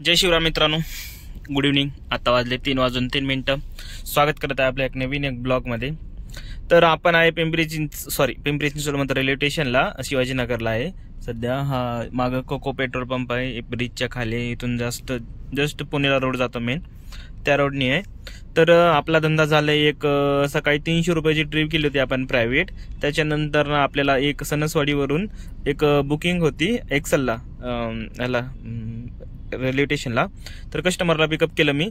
जय शिवराम मित्रांनो, good evening. आता वाजले 3:03 स्वागत करत आहे आपल्या एक नवीन ब्लॉगमध्ये। तर आपण आहे पिंपरी चिंचवड रेल्वे स्टेशनला, शिवाजीनगरला आहे सध्या। हा मागं कोको पेट्रोल पंप आहे, ब्रिजच्या खाली, इथून जस्ट पुणेला रोड जातो मेन, त्या रोडनी आहे। तर आपला धंदा झाला एक सकाळी 300 रुपयाची ट्रिप केली होती आपण प्रायव्हेट। त्याच्यानंतर आपल्याला एक सणसवाडीवरून एक बुकिंग होती एक्सेलला, ह्याला रेल्वे स्टेशनला। तर कस्टमरला पिकअप केलं मी,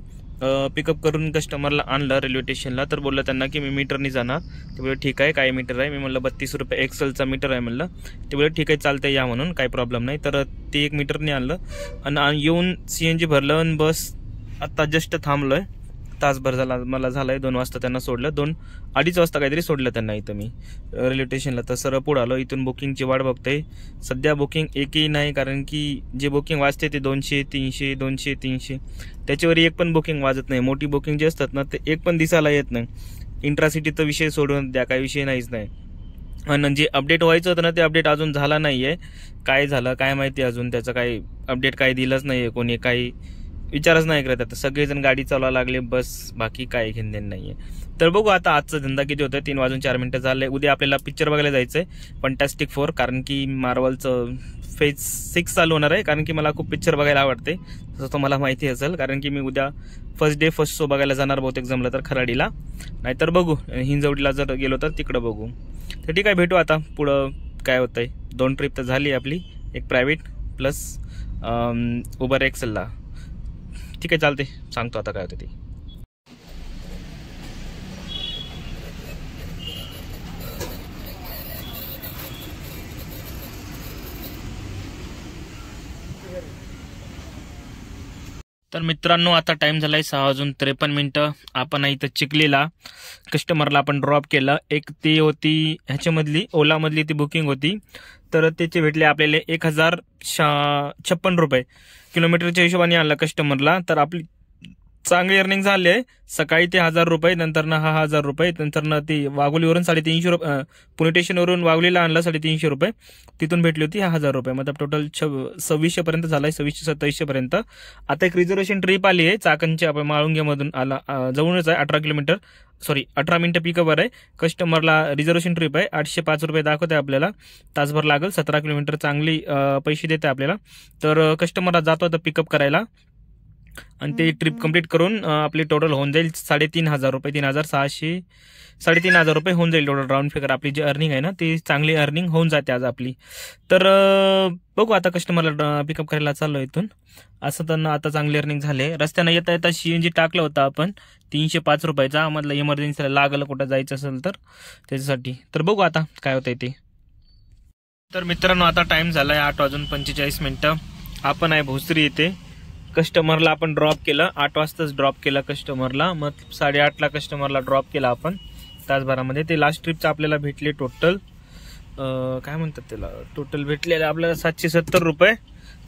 पिकअप करून कस्टमरला आणलं रेल्वे स्टेशनला। तर बोललं त्यांना की मी मीटरनी जाणार। ते बोलले ठीक आहे, काय मीटर आहे? मी म्हणलं 32 रुपये एक्सेलचा मीटर आहे म्हणलं। ते बोलले ठीक आहे, चालतंय या म्हणून, काही प्रॉब्लेम नाही। तर ते एक मीटरने आणलं आणि येऊन CNG भरलं आणि बस आता जस्ट थांबलोय। तासभर झालाय 2 वाजता त्यांना सोडलं, 2-2:30 वाजता काहीतरी सोडलं त्यांना इथं मी रेल्वे स्टेशनला। तर सरळ पुढे आलो, इथून बुकिंगची वाट बघतोय। सध्या बुकिंग एकही नाही, कारण की जे बुकिंग वाजते ते 200, 300, 200, 300, त्याच्यावर एक पण बुकिंग वाजत नाही। मोठी बुकिंग जे असतात ना, ते एक पण दिसायला येत नाही। इंट्रासिटीचा विषय सोडून द्या, काही विषय नाहीच नाही। आणि जे अपडेट व्हायचं होतं ना, ते अपडेट अजून झाला नाहीये। काय झालं काय माहिती, अजून त्याचं काही अपडेट काही दिलंच नाहीये, कोणी काही विचारच नाही करत। आता सगळेजण गाडी चालवायला लागले, बस बाकी काही घेणदेण नाहीये। तर बघू आता आजचा धंदा किती होतं। 3:04 झाले। उद्या आपल्याला पिक्चर बघायला जायचंय, फंटॅस्टिक 4, कारण की मार्वलचं फेज 6 चालू होणार आहे। कारण की मला खूप पिक्चर बघायला आवडते, तसं तुम्हाला माहिती असेल। कारण की मी उद्या फर्स्ट शो बघायला जाणार, बहुतेक जमलं तर खराडीला, नाहीतर बघू हिंजवडीला जर गेलो तर तिकडं बघू। तर ठीक आहे, भेटू आता पुढं काय होतंय। 2 ट्रिप तर झाली आपली, एक प्रायव्हेट प्लस उबर एक्सेलला। ठीक आहे, चालते, सांगतो आता काय होतं ते। तर मित्रांनो, आता टाइम झालाय 6:53। आपण इथं चिखलीला कस्टमरला आपण ड्रॉप केलं। एक ती होती ह्याच्यामधली, ओलामधली ती बुकिंग होती। तर त्याचे भेटले आपल्याला 1056 रुपये किलोमीटरच्या हिशोबाने आणला कस्टमरला। तर आपली चांगली अर्निंग झाली आहे। सकाळी ते 1000 रुपये, नंतर ना 1000 रुपये, नंतर ना ती वाघोलीवरून 350 रुपये, पुणे स्टेशनवरून वाघोलीला आणला 350 रुपये, तिथून भेटली होती 1000 रुपये। मतलब टोटल 2600 पर्यंत झालाय, 2600-2700 पर्यंत। आता एक रिझर्वेशन ट्रिप आली आहे चाकणच्या, आपण माळुंग्यामधून आला, जवळच आहे, 18 मिनिटं पिकअपवर आहे। कस्टमरला रिझर्वेशन ट्रिप आहे, 805 रुपये दाखवते आपल्याला, तासभर लागेल, 17 किलोमीटर, चांगली पैसे देते आपल्याला। तर कस्टमरला जातो आता पिकअप करायला, आणि ते ट्रिप कंप्लीट करून आपली टोटल होऊन जाईल 3500 रुपये, 3,600-3,500 रुपये होऊन जाईल टोटल राऊंड फिगर। आपली जी अर्निंग आहे ना, ती चांगली अर्निंग होऊन जाते आज आपली। तर बघू आता कस्टमरला पिकअप करायला चाललो इथून। असं त्यांना आता चांगली अर्निंग झाले। रस्त्यानं येता येता CNG टाकलं होतं आपण 305 रुपयाचा, मधला इमर्जन्सीला लागलं कुठं जायचं असेल तर त्याच्यासाठी। तर बघू आता काय होतंय ते। तर मित्रांनो, आता टाइम झालाय 8:45। आपण आहे भोसरी इथे, कस्टमरला आपण ड्रॉप केलं, 8 वाजताच ड्रॉप केला कस्टमरला, मग 8:30ला कस्टमरला ड्रॉप केला आपण तासभरामध्ये। ते लास्ट ट्रिपचं आपल्याला भेटले टोटल काय म्हणतात त्याला, टोटल भेटलेले आपल्याला 770 रुपये।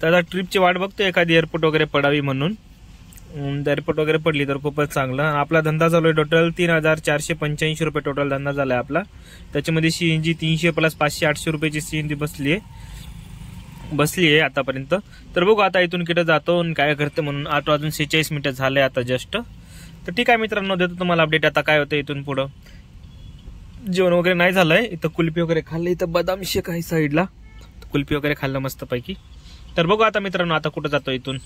तर आता ट्रिपची वाट बघतो, एखादी एअरपोर्ट वगैरे पडावी म्हणून। एअरपोर्ट वगैरे पडली तर खूपच चांगलं। आपला धंदा चालू आहे टोटल 3485 रुपये टोटल धंदा झालाय आपला। त्याच्यामध्ये CNG 300 प्लस 500-800 रुपयाची CNG बसली आहे आतापर्यंत। तर बघू आता इथून किती जातो आणि काय करते म्हणून। 8:46 झाले आता जस्ट। तर ठीक आहे मित्रांनो, देतो तुम्हाला अपडेट आता काय होतं इथून पुढं। जेवण वगैरे नाही झालंय, इथं कुल्फी वगैरे खाल्लं, इथं बदाम शेक आहे साईडला, कुल्फी वगैरे खाल्लं मस्त पैकी। तर बघू आता मित्रांनो आता कुठं जातो इथून।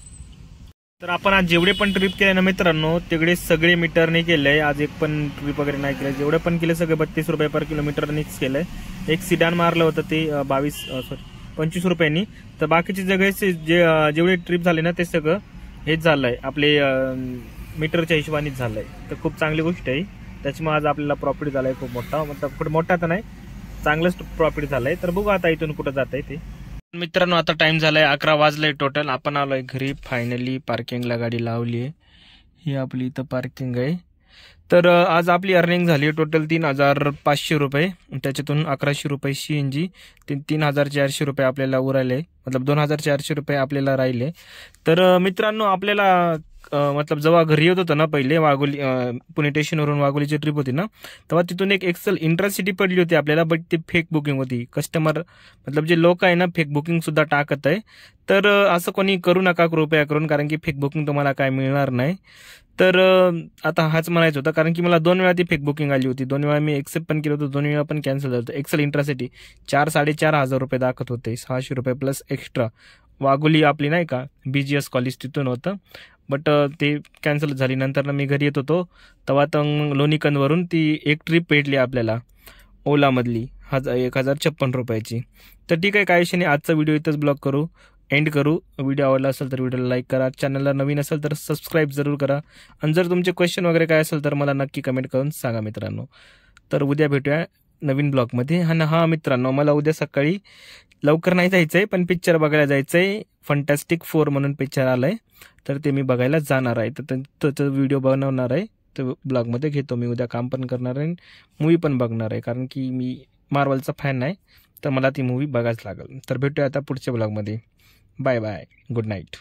तर आपण आज जेवढे पण ट्रिप केले ना मित्रांनो, तेवढे सगळे मीटरने केलंय। आज एक पण ट्रिप वगैरे नाही केलं, जेवढे पण केले सगळे 32 रुपये पर किलोमीटरनेच केलंय। एक सिडान मारलं होतं ते 25 रुपयांनी। तर बाकीचे सगळे जेवढे ट्रिप झाले ना, ते सगळं हेच झालंय, आपले मीटरच्या हिशोबानेच झालंय। तर खूप चांगली गोष्ट आहे, त्याच्यामुळे आज आपल्याला प्रॉफिट झालाय खूप मोठा, मतलब मोठा तर नाही, चांगलंच प्रॉफिट झालंय। तर बघू आता इथून कुठं जात आहे ते। मित्रांनो, आता टाइम झालाय 11 वाजले टोटल। आपण आलोय घरी फायनली, पार्किंगला गाडी लावली आहे, ही आपली इथं पार्किंग आहे। तर आज आपली अर्निंग झाली टोटल 3500 रुपये, त्याच्यातून 1100 रुपये CNG, 3400 रुपये आपल्याला उरायले, मतलब 2400 रुपये आपल्याला राहिले। तर मित्रांनो, आपल्याला मतलब जेव्हा घरी येत होतं ना पहिले वाघोली पुणे स्टेशनवरून वाघोलीची ट्रिप होती ना, तेव्हा तिथून एक एक्सेल इंट्रासिटी पडली होती आपल्याला, बट ती फेक बुकिंग होती. कस्टमर मतलब जे लोक आहे ना फेक बुकिंग सुद्धा टाकत आहे. तर असं कोणी करू नका कृपया करून, कारण की फेक बुकिंग तुम्हाला काय मिळणार नाही. तर आता हाच म्हणायचं होतं, कारण की मला 2 वेळा ती फेक बुकिंग आली होती. 2 वेळा मी एक्सेप्ट पण केलं होतं, 2 वेळा पण कॅन्सल झालं होतं. एक्सेल इंट्रासिटी 4,500 रुपये दाखवत होते, 600 रुपये प्लस एक्स्ट्रा. वाघोली आपली नाही का BGS कॉलेज तिथून होतं, बट ते कॅन्सल झाली. नंतर मी घरी येत होतो तेव्हा तर लोणीकंदवरून ती एक ट्रिप भेटली आपल्याला ओलामधली 1,056 रुपयाची. तर ठीक आहे, काय विषय नाही. आजचा व्हिडिओ इथंच ब्लॉग करू, एंड करू. व्हिडिओ आवडला असेल तर व्हिडिओला लाईक करा, चॅनलला नवीन असेल तर सबस्क्राईब जरूर करा, आणि जर तुमचे क्वेश्चन वगैरे काय असेल तर मला नक्की कमेंट करून सांगा मित्रांनो. तर उद्या भेटूया नवीन ब्लॉगमध्ये. आणि हा मित्रांनो, मला उद्या सकाळी लवकर नाही जायचं आहे, पण पिक्चर बघायला जायचं आहे. फंटॅस्टिक 4 म्हणून पिक्चर आलं आहे, तर ते मी बघायला जाणार आहे. तर त्याचा व्हिडिओ बनवणार आहे, तर ब्लॉगमध्ये घेतो मी. उद्या काम पण करणार आहे, मूवी पण बघणार आहे, कारण की मी मार्वलचा फॅन आहे, तर मला ती मूवी बघायच लागेल. तर भेटूया आता पुढच्या ब्लॉगमध्ये. Bye bye, good night.